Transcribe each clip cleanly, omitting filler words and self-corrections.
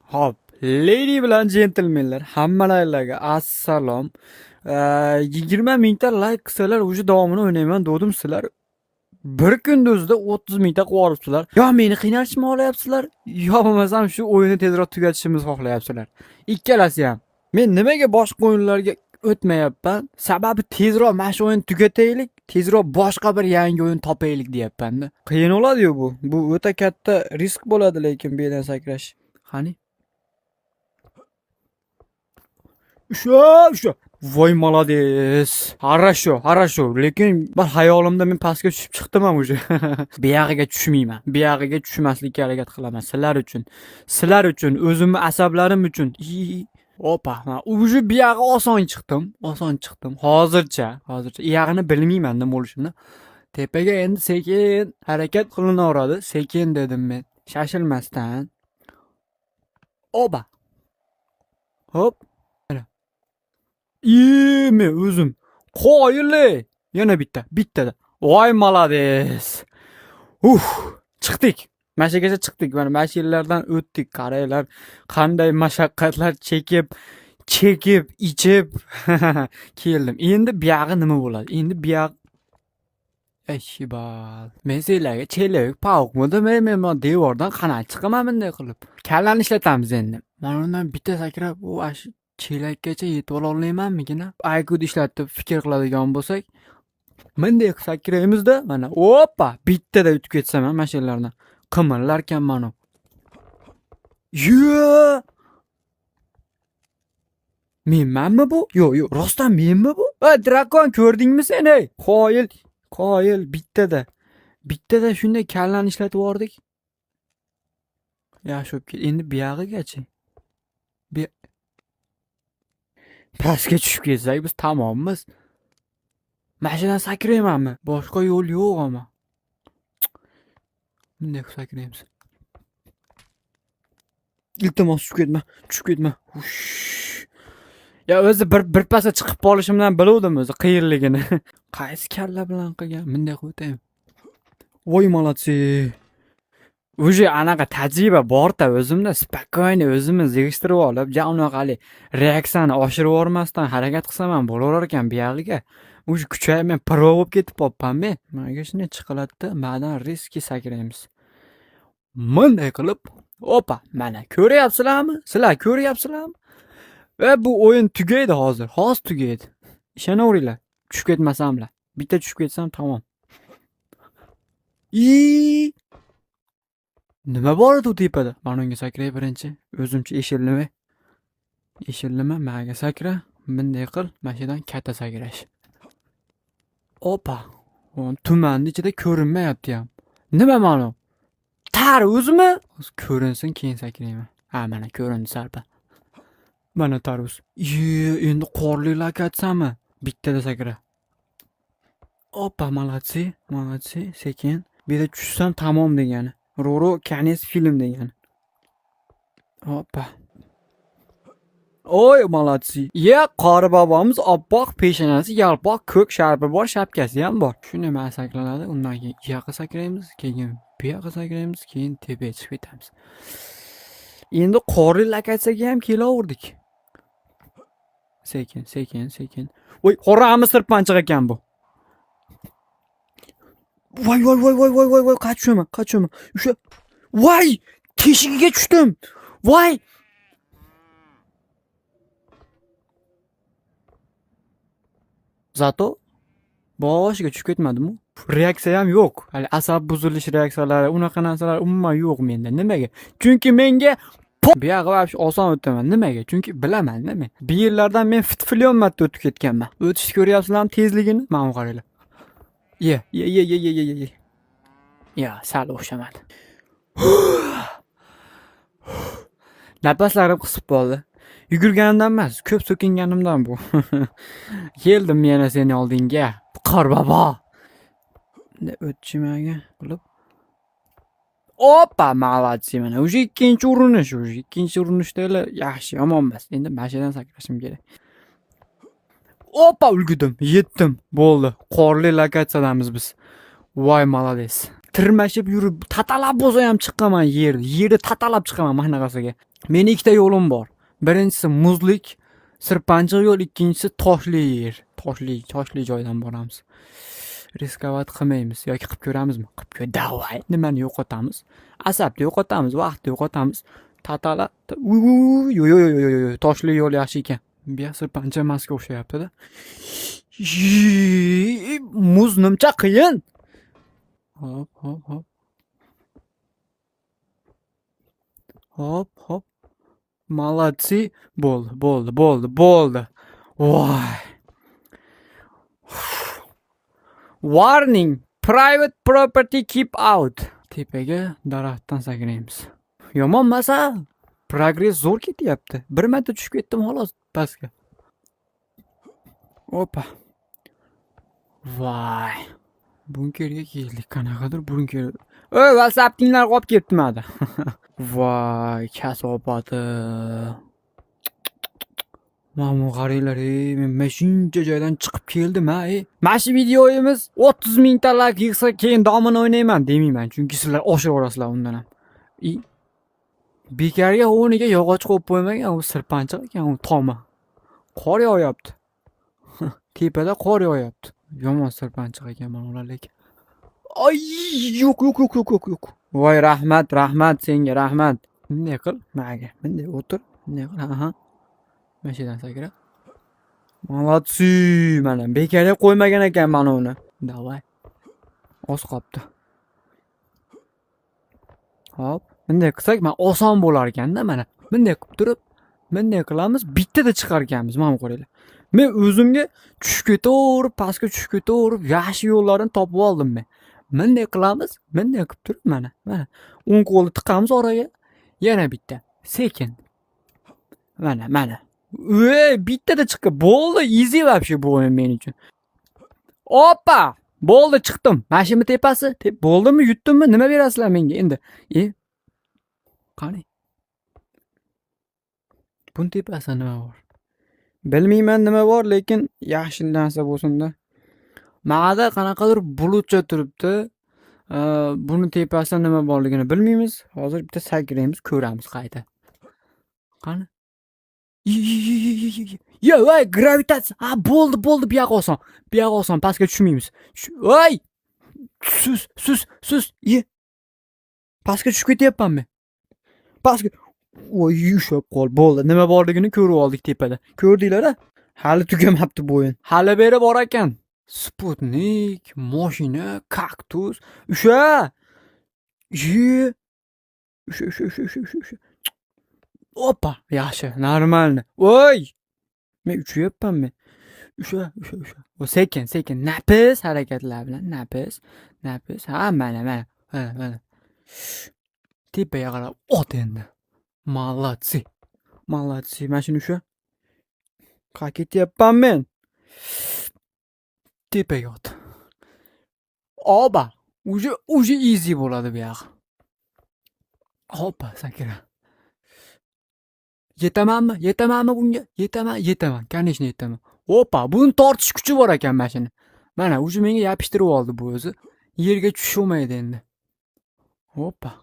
Hop, lady bilan gentlemenlar, hammalarga assalom. 20 mingta like qilsalar, o'sha davomini o'ynayman dedim sizlar. Bir kunda o'zida 30 mingta qilib olibsizlar. Yo meni qiynashni olayapsizlar, yo bo'lmasam shu o'yinni tezroq tugatishimizni xohlayapsizlar. Ikkalasi ham. Men nimaga boshqa o'yinlarga o'tmayapman? Sababi tezroq mana shu o'yinni tugataylik, tezroq boshqa bir yangi o'yin topaylik deyapman-da. Qiyin bo'ladi-yu bu. Bu o'ta katta risk bo'ladi lekin bu yerdan sakrash. Qani? Usha. Voy молодец. Хорошо. Lekin bir hayolimda men pastga tushib chiqdim ham o'sha. Buyog'iga tushmayman. Buyog'iga tushmaslikka harakat qilaman Sizlar uchun, o'zimni asablarim uchun. Opa, o'sha buyog'i oson chiqdim. Hozircha. Iyag'ini bilmayman nima bo'lishini. Tepaga endi sekin harakat qilinaveradi. Sekin dedim men. Shashilmasdan. Oba. Hop. Men o'zim. Qoyilli. Yana bittada. Voy молодец. Chiqdik. Mashagacha chiqdik. Mana mashinalardan o'tdik. Qaranglar, qanday mashaqqatlar chekib, ichib keldim. Endi buyog'i nima bo'ladi? Endi buyog'i Shibal. Men sizlarga chelak pavuqmidi, men devordan qanot chiqaman bunday qilib. Kallani ishlatamiz endi. Mana undan bitta sakrab, u chelakgacha yetib ololmaymanmigina? IQ'ni ishlatib fikr qiladigan bo'lsak, bunday sakraymizda, mana oppa, bittada yutib ketsam ham mashinalardan qimirlarkan mana. Menmanmi bu? Yo'q, rostdan menmi bu? Drakon ko'rdingmi sen ey? Qoyil bittada shunday kallani ishlatib yordik. Yaxshi ket. Endi buyog'igachi. Pastga tushib ketsak biz tamommiz. Mashinadan sakraymanmi? Boshqa yo'l yo'q ama. Bunday sakraymiz. Iltimos tushib ketma. Ya o'zi bir pasga chiqib qolishimdan biluvdim o'zi qiyinligini. Qaysi kalla bilan qilgan? Bunday qo'ytaymi? Voy молодцы. Уже anaqa tajriba bor-da, o'zimda spokойно o'zimiz yig'ishtirib olib, unaqali reaksiyani oshirib yormasdan harakat qilsam ham bo'laverar ekan buyog'iga. Уже kuchayib men pro bo'lib ketib qolibman men. Menga shunday chiqiladi, ba'dan riski sakraymiz. Bunday qilib, opa, mana ko'ryapsizlarmi? Sizlar ko'ryapsizlarmi? Va bu o'yin tugaydi hozir. Hozir tugaydi. Ishonaveringlar. Tushib ketmasamlar. Bitta tushib ketsam tamom. Nima bor edi u tepada? Mana unga sakray birinchi. O'zimcha eshildimi? Menga sakra. Bunday qil, mashinadan katta sakrash. Opa. Tumanning ichida ko'rinmayapti ham. Nima ma'no? Tar o'zimi? Ko'rinsin, keyin sakrayman. Mana ko'rindi sarpa. Mana tarvuz. Endi qorli lokatsiyami? Bittada sakra. Opa, молодцы. Sekin. Bu yerda tushsam tamom degani. Roro konец film degani. Hoppa. Oy, молодцы. Qori bobomiz oppoq peshonasi, yalpoq ko'k sharpi bor, shapkasi ham bor. Shuni men saklanadi. Undan keyin yoqqa sakraymiz, keyin bu yoqqa sakraymiz, keyin tepaga chiqib ketamiz. Endi qori lokatsiyaga ham kelaverdik. Sekin. Voy, qorami sirpanchiq ekan bu. Voy, qachaman. O'sha voy, teshigiga tushdim. Voy. Zato boshiga tushib ketmadim-ku. Reaksiya ham yo'q. Hali asab buzilish reaksiyalari, unaqa narsalar umuman yo'q menda. Nimaga? Chunki menga buyog'i вообще oson o'taman. Nimaga? Chunki bilaman-da men. Bu yillardan men fitfilyon marta o'tib ketganman. O'tishni ko'ryapsizlarmi tezligini? Mana qaranglar. Ye. Ya, sal o'xshamadi. Nafaslarim qisib qoldi. Yugurganimdan emas, ko'p so'kinganimdan bu. Keldim yana seni oldingga. Qor bobo. O'tchimaga qilib. Opa, молодцы mana. O'sha ikkinchi urinishda yaxshi, yomon emas. Endi mashinadan sakrashim kerak. Opa, ulgudim, yetdim. Bo'ldi. Qorli lokatsiyadamiz biz. Voy, молодец. Tirmashib yurib, tatalab bo'lsa ham chiqaman yerda tatalab chiqaman mahallasiga. Meni ikkita yo'lim bor. Birinchisi muzlik, sirpanchiq yo'l, ikkinchisi toshli yer. Toshli joydan boramiz. Riskovat qilmaymiz yoki qilib ko'ramizmi? Qilib ko'r, davay. Nimani yo'qotamiz? Asabni yo'qotamiz, vaqtni yo'qotamiz. Tatala. Yo, toshli yo'l yaxshi ekan. Bu sirpanchiq emasga o'xshayapti-da. Muz nimcha qiyin. Hop. Hop. Молодцы. Bo'ldi. Voy. Warning. Private property keep out. Tepaga daraxtdan sakraymiz. Yomon masa. Progress zo'r ketyapti. Bir marta tushib ketdim xolos pastga. Opa. Voy. Bunkerga keldik. Qanaqadir bunker. WhatsApp'inglar qolib ketmadi. Voy, kasofati. Mana qaranglar, men shuncha joydan chiqib keldim, Mana shu videoyimiz 30 ming ta like yig'sa, keyin domini o'ynayman demayman, chunki sizlar oshiraverasizlar undan ham. Bekarga o'rniga yog'och qo'yib qo'ymagan, u sirpanchiq ekan, u toma. Qor yog'yapti. Tepada qor yog'yapti. Yomon sirpanchiq ekan mana ular lekin. Ay, yo'q. Voy, rahmat senga, rahmat. Bunday qil, menga. Bunday o'tir, bunday qil, aha. Mashidan sakra. Молодцы, mana bekarga qo'ymagan ekan mana uni. Davay. Oz qopti. Hop, bunday qilsak, men oson bo'lar ekanda, mana. Bunday qilib turib, bunday qilamiz, bittada chiqar ekanmiz, mana qaranglar. Men o'zimga tushib ketaverib, pastga tushib ketaverib, yaxshi yo'llarini topib oldim men. Bunday qilamiz, bunday qilib turib, mana. O'ng qo'lni tiqamiz oraga. Yana bitta. Sekin. Mana. Bittada chiqib bo'ldi, easy вообще bu o'yin men uchun. Opa! Bo'ldi, chiqdim. Mashina tepasi. Bo'ldimi, yutdimmi? Nima berasizlar menga endi? Qani? Bun tepasida nima bor? Bilmayman nima bor, lekin yaxshi narsa bo'lsin-da. Ma'ada qanaqadir bulutcha turibdi. Buni tepasida nima borligini bilmaymiz. Hozir bitta sakraymiz, ko'ramiz qayta. Qani? Voy, gravitatsiya. Ha, bo'ldi, bu yoq oson. Pastga tushmaymiz. Voy! Sus. Pastga tushib ketyapman men. Pastga. Voy, yushab qol. Bo'ldi. Nima borligini ko'rib oldik tepada. Ko'rdinglar-a? Hali tugamabdi bu o'yin. Hali beri bor ekan. Sputnik, mashina, kaktus. O'sha. Opa, yaxshi, normalni. Voy! Men uchyapman men. O'sha. O sekin, nafis harakatlar bilan, nafis. Ha, mana. Tepaga qarab ot endi. Молодцы. Mana shuni o'sha. Qayerga ketyapman men? Tepaga ot. Oba, уже easy bo'ladi bu yoq. Hoppa, sakra. Yetamanmi bunga? Yetaman. Конечно, yetaman. Opa, buni tortish kuchi bor ekan mashina. Mana, o'zi menga yopishtirib oldi bu o'zi. Yerga tushish olmaydi endi. Hoppa.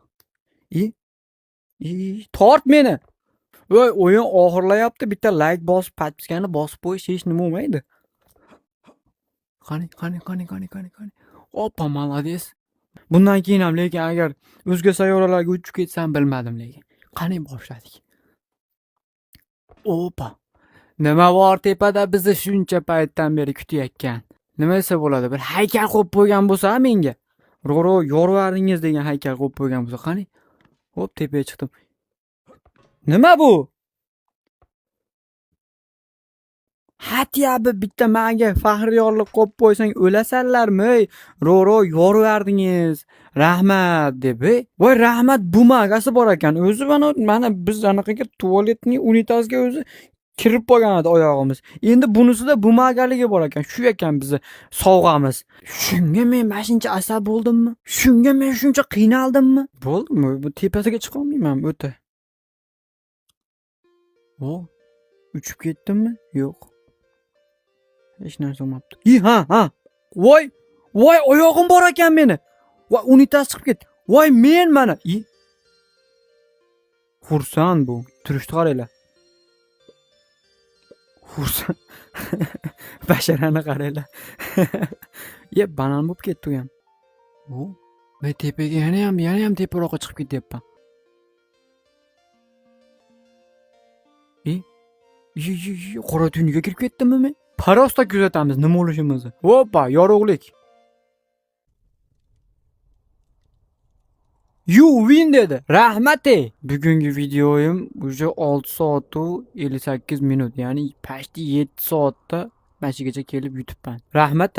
Tort meni. Voy, o'yin oxirlayapti. Bitta like bosib, подпискani bosib qo'yish hech nima bo'lmaydi. Qani. Opa, молодец. Bundan keyin ham lekin agar o'zga sayyoralarga uchib ketsam bilmadim lekin. Qani boshladik. Opa. Nima bor tepada bizni shuncha paytdan beri kutayotgan? Nima desa bo'ladi? Bir haykal qo'yib qo'ygan bo'lsa menga. Ro'ro yorvardingiz degan haykal qo'yib qo'ygan bo'lsa, qani? Hop, tepaga chiqdim. Nima bu? Hatyabi bitta menga faxriyorlik qo'yib qo'ysang o'lasanlarmi? Ro'ro yorvardingiz. Rahmat deb. Voy, rahmat bumagasi bor ekan. O'zi mana biz anaqaga tualetning unitazga o'zi kirib qolgan edi oyog'imiz. Endi bunisida bumagaligi bor ekan. Shu ekan bizni sovg'amiz. Shunga men mashincha asab bo'ldimmi? Shunga men shuncha qiynaldimmi? Bo'ldimi? Bu tepasiga chiqa olmayman o'ta. Uchib ketdimmi? Yo'q. Hech narsa bo'lmabdi. Ha. Voy, oyog'im bor ekan meni. Voy, unitaz chiqib ketdi. Voy, men mana. Xursand bu. Turishni qaranglar. Xursand. Basharani qaranglar. Ye, banan bo'lib ketdi u ham. Bu men tepaga yana ham teparoqqa chiqib ketyapman. Qora tuynukka kirib ketdimmi men? Parosta kuzatamiz nima bo'lishimizni. Hoppa, yorug'lik. You win dedi. Rahmat. Bugungi videoyim уже 6 soat 58 minut, ya'ni pashti 7 soatda mashigacha kelib yutibman. Rahmat.